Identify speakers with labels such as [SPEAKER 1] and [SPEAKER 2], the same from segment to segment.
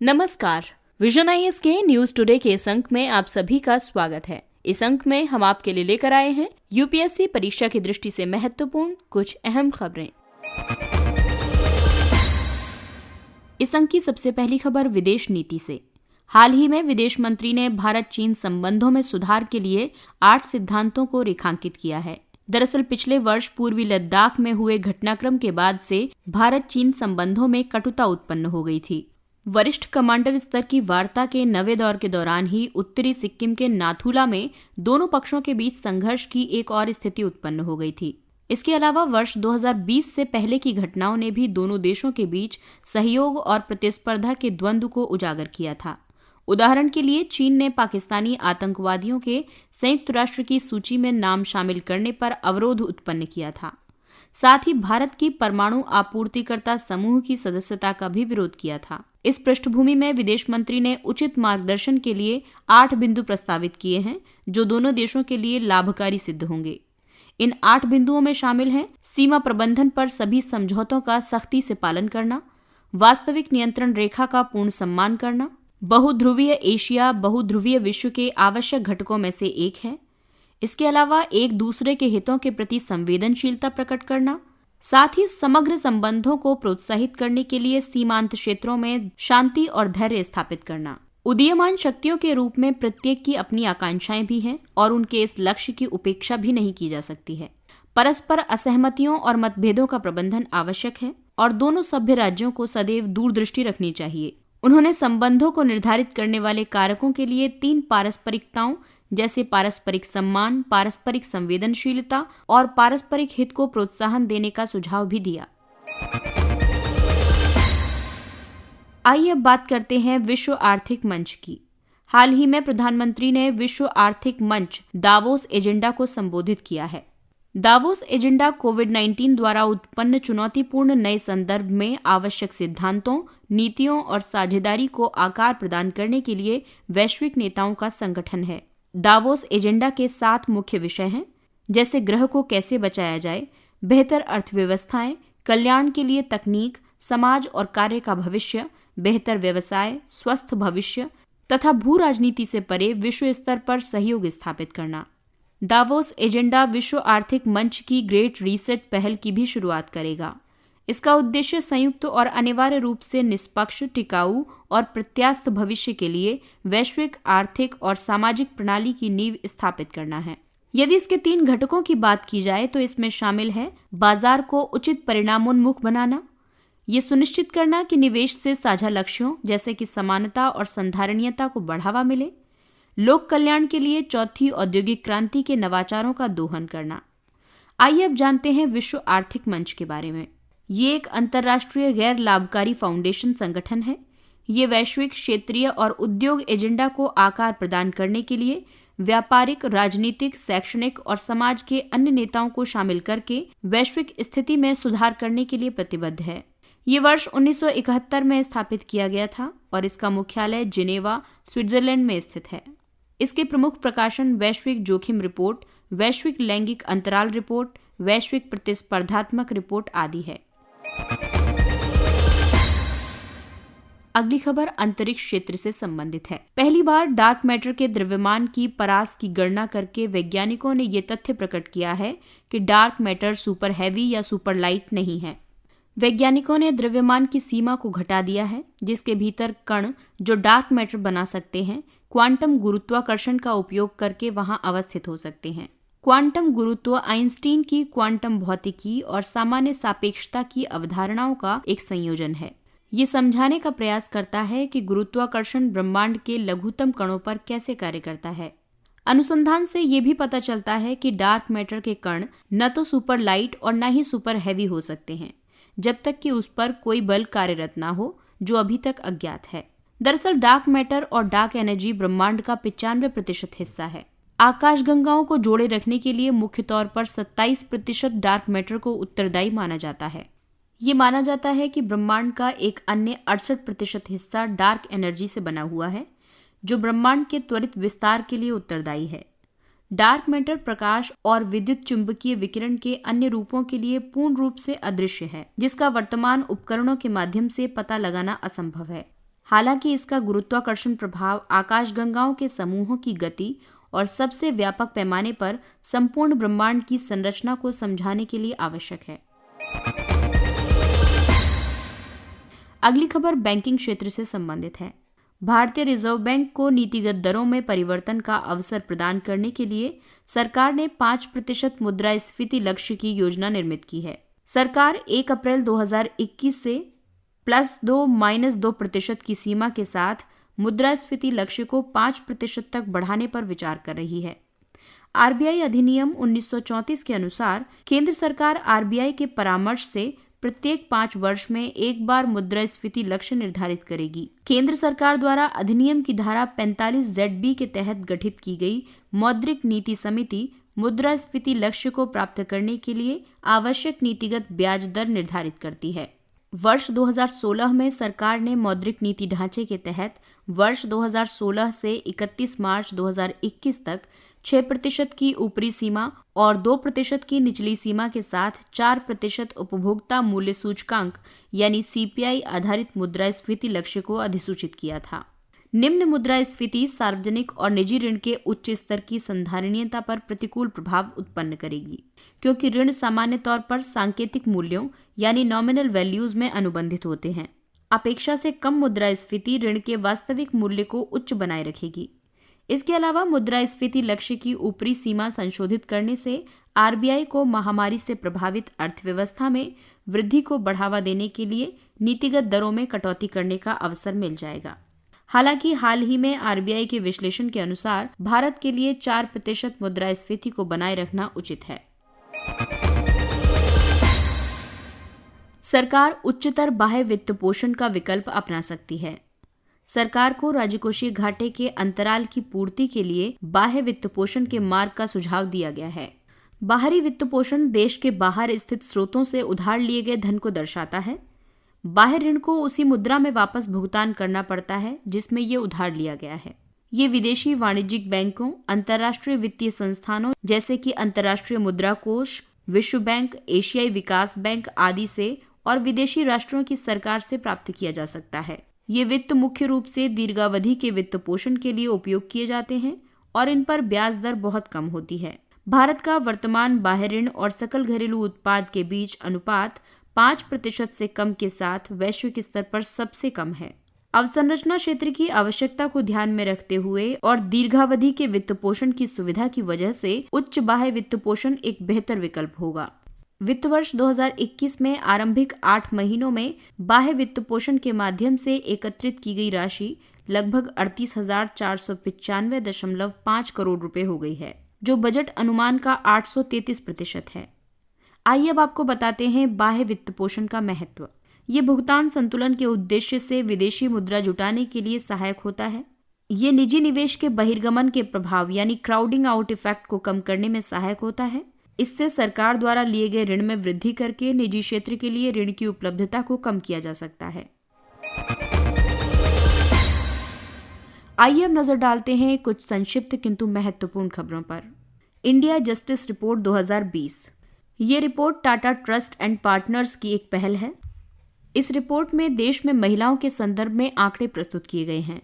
[SPEAKER 1] नमस्कार। Vision IAS के news today के इस अंक में आप सभी का स्वागत है। इस अंक में हम आपके लिए लेकर आए हैं यूपीएससी परीक्षा की दृष्टि से महत्वपूर्ण कुछ अहम खबरें। इस अंक की सबसे पहली खबर विदेश नीति से। हाल ही में विदेश मंत्री ने भारत चीन संबंधों में सुधार के लिए 8 सिद्धांतों को रेखांकित किया है। दरअसल पिछले वर्ष पूर्वी लद्दाख में हुए घटनाक्रम के बाद से भारत चीन संबंधों में कटुता उत्पन्न हो गई थी। वरिष्ठ कमांडर स्तर की वार्ता के नवे दौर के दौरान ही उत्तरी सिक्किम के नाथुला में दोनों पक्षों के बीच संघर्ष की एक और स्थिति उत्पन्न हो गई थी। इसके अलावा वर्ष 2020 से पहले की घटनाओं ने भी दोनों देशों के बीच सहयोग और प्रतिस्पर्धा के द्वंद्व को उजागर किया था। उदाहरण के लिए चीन ने पाकिस्तानी आतंकवादियों के संयुक्त राष्ट्र की सूची में नाम शामिल करने पर अवरोध उत्पन्न किया था। साथ ही भारत की परमाणु आपूर्तिकर्ता समूह की सदस्यता का भी विरोध किया था। इस पृष्ठभूमि में विदेश मंत्री ने उचित मार्गदर्शन के लिए 8 बिंदु प्रस्तावित किए हैं, जो दोनों देशों के लिए लाभकारी सिद्ध होंगे। इन 8 बिंदुओं में शामिल हैं सीमा प्रबंधन पर सभी समझौतों का सख्ती से पालन करना, वास्तविक नियंत्रण रेखा का पूर्ण सम्मान करना, बहुध्रुवीय एशिया बहुध्रुवीय विश्व के आवश्यक घटकों में से एक है। इसके अलावा एक दूसरे के हितों के प्रति संवेदनशीलता प्रकट करना, साथ ही समग्र संबंधों को प्रोत्साहित करने के लिए सीमांत क्षेत्रों में शांति और धैर्य स्थापित करना। उदीयमान शक्तियों के रूप में प्रत्येक की अपनी आकांक्षाएं भी हैं और उनके इस लक्ष्य की उपेक्षा भी नहीं की जा सकती है। परस्पर असहमतियों और मतभेदों का प्रबंधन आवश्यक है और दोनों सभ्य राज्यों को सदैव दूरदृष्टि रखनी चाहिए। उन्होंने संबंधों को निर्धारित करने वाले कारकों के लिए 3 पारस्परिकताओं जैसे पारस्परिक सम्मान, पारस्परिक संवेदनशीलता और पारस्परिक हित को प्रोत्साहन देने का सुझाव भी दिया। आइए अब बात करते हैं विश्व आर्थिक मंच की। हाल ही में प्रधानमंत्री ने विश्व आर्थिक मंच दावोस एजेंडा को संबोधित किया है। दावोस एजेंडा कोविड-19 द्वारा उत्पन्न चुनौतीपूर्ण नए संदर्भ में आवश्यक सिद्धांतों, नीतियों और साझेदारी को आकार प्रदान करने के लिए वैश्विक नेताओं का संगठन है। दावोस एजेंडा के 7 मुख्य विषय हैं, जैसे ग्रह को कैसे बचाया जाए, बेहतर अर्थव्यवस्थाएं, कल्याण के लिए तकनीक, समाज और कार्य का भविष्य, बेहतर व्यवसाय, स्वस्थ भविष्य तथा भू राजनीति से परे विश्व स्तर पर सहयोग स्थापित करना। दावोस एजेंडा विश्व आर्थिक मंच की ग्रेट रीसेट पहल की भी शुरुआत करेगा। इसका उद्देश्य संयुक्त और अनिवार्य रूप से निष्पक्ष, टिकाऊ और प्रत्यास्थ भविष्य के लिए वैश्विक आर्थिक और सामाजिक प्रणाली की नींव स्थापित करना है। यदि इसके 3 घटकों की बात की जाए तो इसमें शामिल है बाजार को उचित परिणामोन्मुख बनाना, ये सुनिश्चित करना कि निवेश से साझा लक्ष्यों जैसे कि समानता और संधारणीयता को बढ़ावा मिले, लोक कल्याण के लिए चौथी औद्योगिक क्रांति के नवाचारों का दोहन करना। आइए अब जानते हैं विश्व आर्थिक मंच के बारे में। ये एक अंतर्राष्ट्रीय गैर लाभकारी फाउंडेशन संगठन है। ये वैश्विक, क्षेत्रीय और उद्योग एजेंडा को आकार प्रदान करने के लिए व्यापारिक, राजनीतिक, शैक्षणिक और समाज के अन्य नेताओं को शामिल करके वैश्विक स्थिति में सुधार करने के लिए प्रतिबद्ध है। ये वर्ष 1971 में स्थापित किया गया था और इसका मुख्यालय जिनेवा, स्विट्जरलैंड में स्थित है। इसके प्रमुख प्रकाशन वैश्विक जोखिम रिपोर्ट, वैश्विक लैंगिक अंतराल रिपोर्ट, वैश्विक प्रतिस्पर्धात्मक रिपोर्ट आदि है। अगली खबर अंतरिक्ष क्षेत्र से संबंधित है। पहली बार डार्क मैटर के द्रव्यमान की परास की गणना करके वैज्ञानिकों ने यह तथ्य प्रकट किया है कि डार्क मैटर सुपर हैवी या सुपर लाइट नहीं है। वैज्ञानिकों ने द्रव्यमान की सीमा को घटा दिया है, जिसके भीतर कण जो डार्क मैटर बना सकते हैं, क्वांटम गुरुत्वाकर्षण का उपयोग करके वहां अवस्थित हो सकते हैं। क्वांटम गुरुत्व आइंस्टीन की क्वांटम भौतिकी और सामान्य सापेक्षता की अवधारणाओं का एक संयोजन है। ये समझाने का प्रयास करता है कि गुरुत्वाकर्षण ब्रह्मांड के लघुतम कणों पर कैसे कार्य करता है। अनुसंधान से ये भी पता चलता है कि डार्क मैटर के कण न तो सुपर लाइट और न ही सुपर हैवी हो सकते हैं, जब तक कि उस पर कोई बल कार्यरत ना हो, जो अभी तक अज्ञात है। दरअसल डार्क मैटर और डार्क एनर्जी ब्रह्मांड का 95% हिस्सा है। आकाशगंगाओं को जोड़े रखने के लिए मुख्य तौर पर 27% डार्क मैटर को उत्तरदायी माना जाता है। ये माना जाता है कि ब्रह्मांड का एक अन्य 68% हिस्सा डार्क एनर्जी से बना हुआ है, जो ब्रह्मांड के त्वरित विस्तार के लिए उत्तरदायी है। डार्क मैटर प्रकाश और विद्युत चुंबकीय विकिरण के अन्य रूपों के लिए पूर्ण रूप से अदृश्य है, जिसका वर्तमान उपकरणों के माध्यम से पता लगाना असंभव है। हालांकि इसका गुरुत्वाकर्षण प्रभाव आकाशगंगाओं के समूहों की गति और सबसे व्यापक पैमाने पर संपूर्ण ब्रह्मांड की संरचना को समझाने के लिए आवश्यक है। अगली खबर बैंकिंग क्षेत्र से संबंधित है। भारतीय रिजर्व बैंक को नीतिगत दरों में परिवर्तन का अवसर प्रदान करने के लिए सरकार ने 5% मुद्रास्फीति लक्ष्य की योजना निर्मित की है। सरकार 1 अप्रैल 2021 से +2-2% की सीमा के साथ मुद्रास्फीति लक्ष्य को 5% तक बढ़ाने पर विचार कर रही है। आरबीआई अधिनियम 1934 के अनुसार केंद्र सरकार आरबीआई के परामर्श से प्रत्येक 5 वर्ष में एक बार मुद्रास्फीति लक्ष्य निर्धारित करेगी। केंद्र सरकार द्वारा अधिनियम की धारा 45ZB के तहत गठित की गई मौद्रिक नीति समिति मुद्रास्फीति लक्ष्य को प्राप्त करने के लिए आवश्यक नीतिगत ब्याज दर निर्धारित करती है। वर्ष 2016 में सरकार ने मौद्रिक नीति ढांचे के तहत वर्ष 2016 से 31 मार्च 2021 तक 6% की ऊपरी सीमा और 2% की निचली सीमा के साथ 4% उपभोक्ता मूल्य सूचकांक यानी CPI आधारित मुद्रास्फीति लक्ष्य को अधिसूचित किया था। निम्न मुद्रास्फीति सार्वजनिक और निजी ऋण के उच्च स्तर की संधारणीयता पर प्रतिकूल प्रभाव उत्पन्न करेगी, क्योंकि ऋण सामान्य तौर पर सांकेतिक मूल्यों यानी नॉमिनल वैल्यूज में अनुबंधित होते हैं। अपेक्षा से कम मुद्रास्फीति ऋण के वास्तविक मूल्य को उच्च बनाए रखेगी। इसके अलावा मुद्रास्फीति लक्ष्य की ऊपरी सीमा संशोधित करने से आरबीआई को महामारी से प्रभावित अर्थव्यवस्था में वृद्धि को बढ़ावा देने के लिए नीतिगत दरों में कटौती करने का अवसर मिल जाएगा। हालांकि हाल ही में आरबीआई के विश्लेषण के अनुसार भारत के लिए 4% मुद्रास्फीति को बनाए रखना उचित है। सरकार उच्चतर बाह्य वित्त पोषण का विकल्प अपना सकती है। सरकार को राजकोषीय घाटे के अंतराल की पूर्ति के लिए बाह्य वित्त पोषण के मार्ग का सुझाव दिया गया है। बाहरी वित्त पोषण देश के बाहर स्थित स्रोतों से उधार लिए गए धन को दर्शाता है। बाह्य ऋण को उसी मुद्रा में वापस भुगतान करना पड़ता है जिसमें ये उधार लिया गया है। ये विदेशी वाणिज्यिक बैंकों, अंतर्राष्ट्रीय वित्तीय संस्थानों जैसे कि अंतर्राष्ट्रीय मुद्रा कोष, विश्व बैंक, एशियाई विकास बैंक आदि से और विदेशी राष्ट्रों की सरकार से प्राप्त किया जा सकता है। ये वित्त मुख्य रूप से दीर्घावधि के वित्त पोषण के लिए उपयोग किए जाते हैं और इन पर ब्याज दर बहुत कम होती है। भारत का वर्तमान बाह्य ऋण और सकल घरेलू उत्पाद के बीच अनुपात 5% से कम के साथ वैश्विक स्तर पर सबसे कम है। अवसंरचना क्षेत्र की आवश्यकता को ध्यान में रखते हुए और दीर्घावधि के वित्त पोषण की सुविधा की वजह से उच्च बाह्य वित्त पोषण एक बेहतर विकल्प होगा। वित्त वर्ष 2021 में आरंभिक 8 महीनों में बाह्य वित्त पोषण के माध्यम से एकत्रित की गई राशि लगभग 38,495.5 करोड़ रुपए हो गई है, जो बजट अनुमान का 833% है। आइए अब आपको बताते हैं बाह्य वित्त पोषण का महत्व। ये भुगतान संतुलन के उद्देश्य से विदेशी मुद्रा जुटाने के लिए सहायक होता है। ये निजी निवेश के बहिर्गमन के प्रभाव यानी क्राउडिंग आउट इफेक्ट को कम करने में सहायक होता है। इससे सरकार द्वारा लिए गए ऋण में वृद्धि करके निजी क्षेत्र के लिए ऋण की उपलब्धता को कम किया जा सकता है। आइए अब नजर डालते हैं कुछ संक्षिप्त किंतु महत्वपूर्ण खबरों पर। India justice report 2020। ये report Tata trust and partners की एक पहल है। इस रिपोर्ट में देश में महिलाओं के संदर्भ में आंकड़े प्रस्तुत किए गए हैं।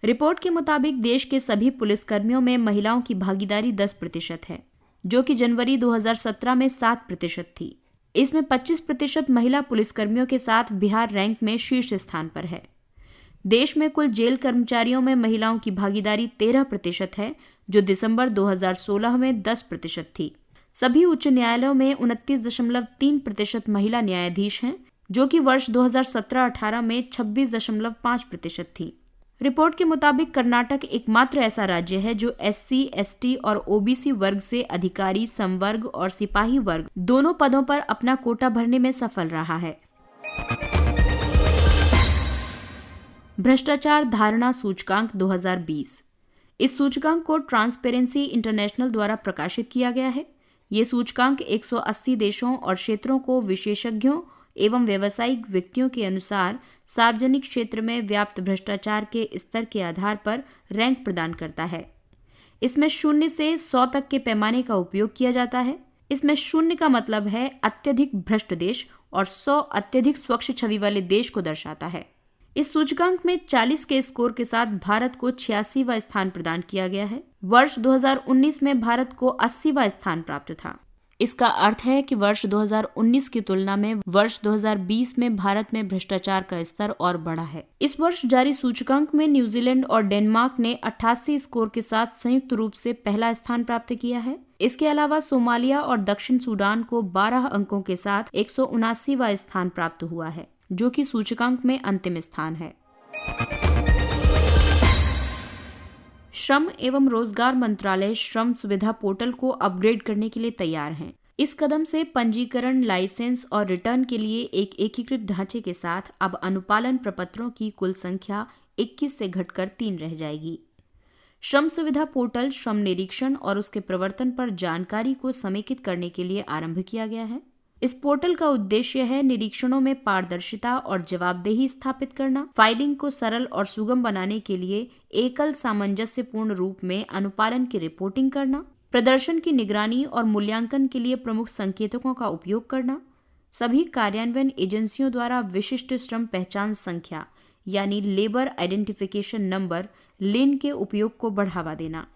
[SPEAKER 1] रिपोर्ट के मुताबिक देश के सभी पुलिसकर्मियों में महिलाओं की भागीदारी 10% है, जो कि जनवरी 2017 में 7% थी। इसमें 25% महिला पुलिसकर्मियों के साथ बिहार रैंक में शीर्ष स्थान पर है। देश में कुल जेल कर्मचारियों में महिलाओं की भागीदारी 13% है, जो दिसंबर 2016 में 10% थी। सभी उच्च न्यायालयों में 29.3% महिला न्यायाधीश हैं, जो कि वर्ष 2017-18 में 26.5% थी। रिपोर्ट के मुताबिक कर्नाटक एकमात्र ऐसा राज्य है जो SC, ST और OBC वर्ग से अधिकारी, संवर्ग और सिपाही वर्ग दोनों पदों पर अपना कोटा भरने में सफल रहा है। भ्रष्टाचार धारणा सूचकांक 2020। इस सूचकांक को ट्रांसपेरेंसी इंटरनेशनल द्वारा प्रकाशित किया गया है। ये सूचकांक 180 देशों और क्षेत्रों को विशेषज्ञों एवं व्यावसायिक व्यक्तियों के अनुसार सार्वजनिक क्षेत्र में व्याप्त भ्रष्टाचार के स्तर के आधार पर रैंक प्रदान करता है। इसमें 0 से 100 तक के पैमाने का उपयोग किया जाता है। इसमें 0 का मतलब है अत्यधिक भ्रष्ट देश और 100 अत्यधिक स्वच्छ छवि वाले देश को दर्शाता है। इस सूचकांक में 40 के स्कोर के साथ भारत को 86वां स्थान प्रदान किया गया है। वर्ष 2019 में भारत को 80वां स्थान प्राप्त था। इसका अर्थ है कि वर्ष 2019 की तुलना में वर्ष 2020 में भारत में भ्रष्टाचार का स्तर और बढ़ा है। इस वर्ष जारी सूचकांक में न्यूजीलैंड और डेनमार्क ने 88 स्कोर के साथ संयुक्त रूप से पहला स्थान प्राप्त किया है। इसके अलावा सोमालिया और दक्षिण सूडान को 12 अंकों के साथ 179वां स्थान प्राप्त हुआ है, जो कि सूचकांक में अंतिम स्थान है। श्रम एवं रोजगार मंत्रालय श्रम सुविधा पोर्टल को अपग्रेड करने के लिए तैयार है। इस कदम से पंजीकरण, लाइसेंस और रिटर्न के लिए एक एकीकृत ढांचे के साथ अब अनुपालन प्रपत्रों की कुल संख्या 21 से घटकर 3 रह जाएगी। श्रम सुविधा पोर्टल श्रम निरीक्षण और उसके प्रवर्तन पर जानकारी को समेकित करने के लिए आरंभ किया गया है। इस पोर्टल का उद्देश्य है निरीक्षणों में पारदर्शिता और जवाबदेही स्थापित करना, फाइलिंग को सरल और सुगम बनाने के लिए एकल सामंजस्यपूर्ण रूप में अनुपालन की रिपोर्टिंग करना, प्रदर्शन की निगरानी और मूल्यांकन के लिए प्रमुख संकेतकों का उपयोग करना, सभी कार्यान्वयन एजेंसियों द्वारा विशिष्ट श्रम पहचान संख्या यानी लेबर आइडेंटिफिकेशन नंबर लिन के उपयोग को बढ़ावा देना।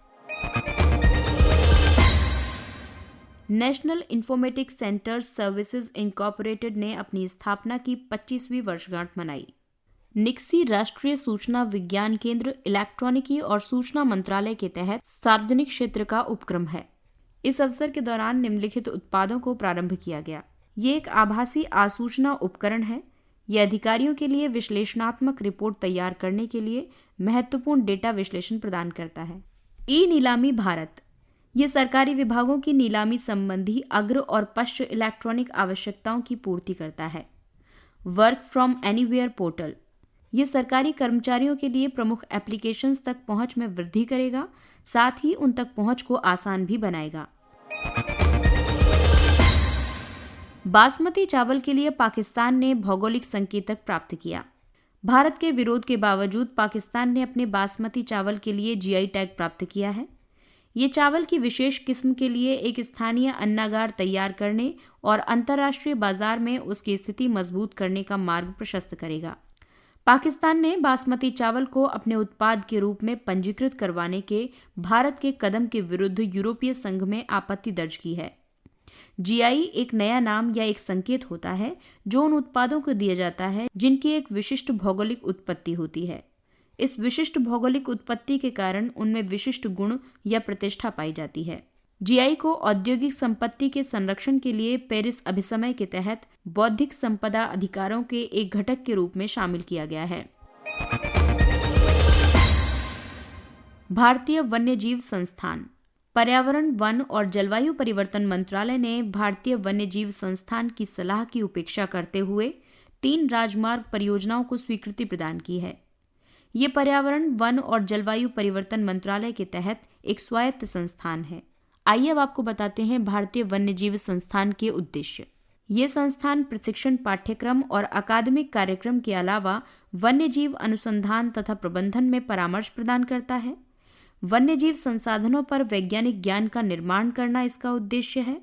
[SPEAKER 1] National informatics centre services incorporated ने अपनी स्थापना की 25वीं वर्षगांठ मनाई। निक्सी राष्ट्रीय सूचना विज्ञान केंद्र इलेक्ट्रॉनिकी और सूचना मंत्रालय के तहत सार्वजनिक क्षेत्र का उपक्रम है। इस अवसर के दौरान निम्नलिखित उत्पादों को प्रारंभ किया गया। ये एक आभासी आसूचना उपकरण है। यह अधिकारियों के लिए विश्लेषणात्मक रिपोर्ट तैयार करने के लिए महत्वपूर्ण डेटा विश्लेषण प्रदान करता है। ई नीलामी भारत, ये सरकारी विभागों की नीलामी संबंधी अग्र और पश्च इलेक्ट्रॉनिक आवश्यकताओं की पूर्ति करता है। वर्क फ्रॉम एनीवेयर पोर्टल, ये सरकारी कर्मचारियों के लिए प्रमुख एप्लीकेशंस तक पहुंच में वृद्धि करेगा, साथ ही उन तक पहुंच को आसान भी बनाएगा। बासमती चावल के लिए पाकिस्तान ने भौगोलिक संकेतक प्राप्त किया। भारत के विरोध के बावजूद पाकिस्तान ने अपने बासमती चावल के लिए जीआई टैग प्राप्त किया है। ये चावल की विशेष किस्म के लिए एक स्थानीय अन्नागार तैयार करने और अंतर्राष्ट्रीय बाजार में उसकी स्थिति मजबूत करने का मार्ग प्रशस्त करेगा। पाकिस्तान ने बासमती चावल को अपने उत्पाद के रूप में पंजीकृत करवाने के भारत के कदम के विरुद्ध यूरोपीय संघ में आपत्ति दर्ज की है। जीआई एक नया नाम या एक संकेत होता है जो उन उत्पादों को दिया जाता है जिनकी एक विशिष्ट भौगोलिक उत्पत्ति होती है। इस विशिष्ट भौगोलिक उत्पत्ति के कारण उनमें विशिष्ट गुण या प्रतिष्ठा पाई जाती है। जीआई को औद्योगिक संपत्ति के संरक्षण के लिए पेरिस अभिसमय के तहत बौद्धिक संपदा अधिकारों के एक घटक के रूप में शामिल किया गया है। भारतीय वन्यजीव संस्थान, पर्यावरण, वन और जलवायु परिवर्तन मंत्रालय ने भारतीय वन्यजीव संस्थान की सलाह की उपेक्षा करते हुए 3 राजमार्ग परियोजनाओं को स्वीकृति प्रदान की है। ये पर्यावरण, वन और जलवायु परिवर्तन मंत्रालय के तहत एक स्वायत्त संस्थान है। आइए अब आपको बताते हैं भारतीय वन्यजीव संस्थान के उद्देश्य। ये संस्थान प्रशिक्षण पाठ्यक्रम और अकादमिक कार्यक्रम के अलावा वन्यजीव अनुसंधान तथा प्रबंधन में परामर्श प्रदान करता है। वन्यजीव संसाधनों पर वैज्ञानिक ज्ञान का निर्माण करना इसका उद्देश्य है।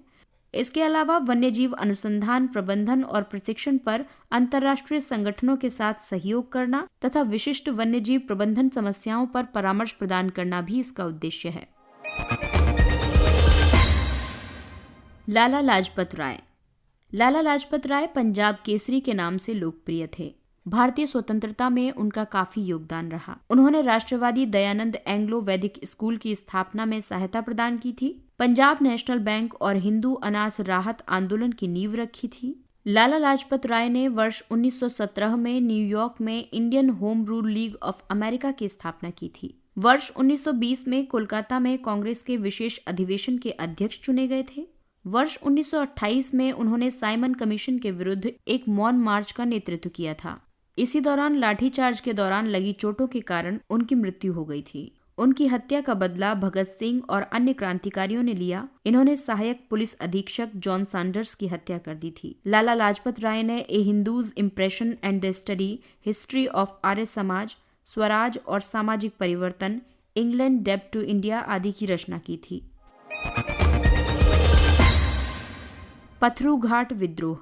[SPEAKER 1] इसके अलावा वन्यजीव अनुसंधान, प्रबंधन और प्रशिक्षण पर अंतर्राष्ट्रीय संगठनों के साथ सहयोग करना तथा विशिष्ट वन्यजीव प्रबंधन समस्याओं पर परामर्श प्रदान करना भी इसका उद्देश्य है। लाला लाजपत राय। लाला लाजपत राय पंजाब केसरी के नाम से लोकप्रिय थे। भारतीय स्वतंत्रता में उनका काफी योगदान रहा। उन्होंने राष्ट्रवादी दयानंद एंग्लो वैदिक स्कूल की स्थापना में सहायता प्रदान की थी। पंजाब नेशनल बैंक और हिंदू अनाथ राहत आंदोलन की नींव रखी थी। लाला लाजपत राय ने वर्ष 1917 में न्यूयॉर्क में Indian home rule league of America की स्थापना की थी। वर्ष 1920 में कोलकाता में कांग्रेस के विशेष अधिवेशन के अध्यक्ष चुने गए थे। वर्ष 1928 में उन्होंने साइमन कमीशन के विरुद्ध एक मौन मार्च का नेतृत्व किया था। इसी दौरान लाठीचार्ज के दौरान लगी चोटों के कारण उनकी मृत्यु हो गई थी। उनकी हत्या का बदला भगत सिंह और अन्य क्रांतिकारियों ने लिया। इन्होंने सहायक पुलिस अधीक्षक जॉन सैंडर्स की हत्या कर दी थी। लाला लाजपत राय ने a Hindu's impression and the study, history of Arya Samaj, Swaraj और सामाजिक परिवर्तन, इंग्लैंड डेब्ट टू इंडिया आदि की रचना की थी। पथरू घाट विद्रोह,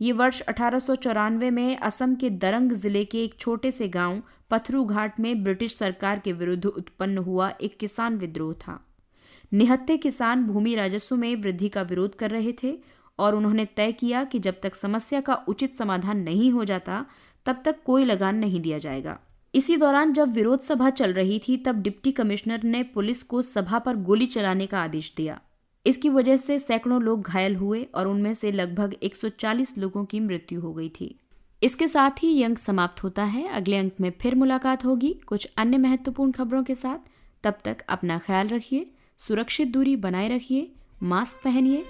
[SPEAKER 1] ये वर्ष 1894 में असम के दरंग जिले के एक छोटे से गांव पथरू घाट में ब्रिटिश सरकार के विरुद्ध उत्पन्न हुआ एक किसान विद्रोह था। निहत्थे किसान भूमि राजस्व में वृद्धि का विरोध कर रहे थे और उन्होंने तय किया कि जब तक समस्या का उचित समाधान नहीं हो जाता तब तक कोई लगान नहीं दिया जाएगा। इसी दौरान जब विरोध सभा चल रही थी तब डिप्टी कमिश्नर ने पुलिस को सभा पर गोली चलाने का आदेश दिया। इसकी वजह से सैकड़ों लोग घायल हुए और उनमें से लगभग 140 लोगों की मृत्यु हो गई थी। इसके साथ ही ये अंक समाप्त होता है। अगले अंक में फिर मुलाकात होगी कुछ अन्य महत्वपूर्ण खबरों के साथ। तब तक अपना ख्याल रखिए, सुरक्षित दूरी बनाए रखिए, मास्क पहनिए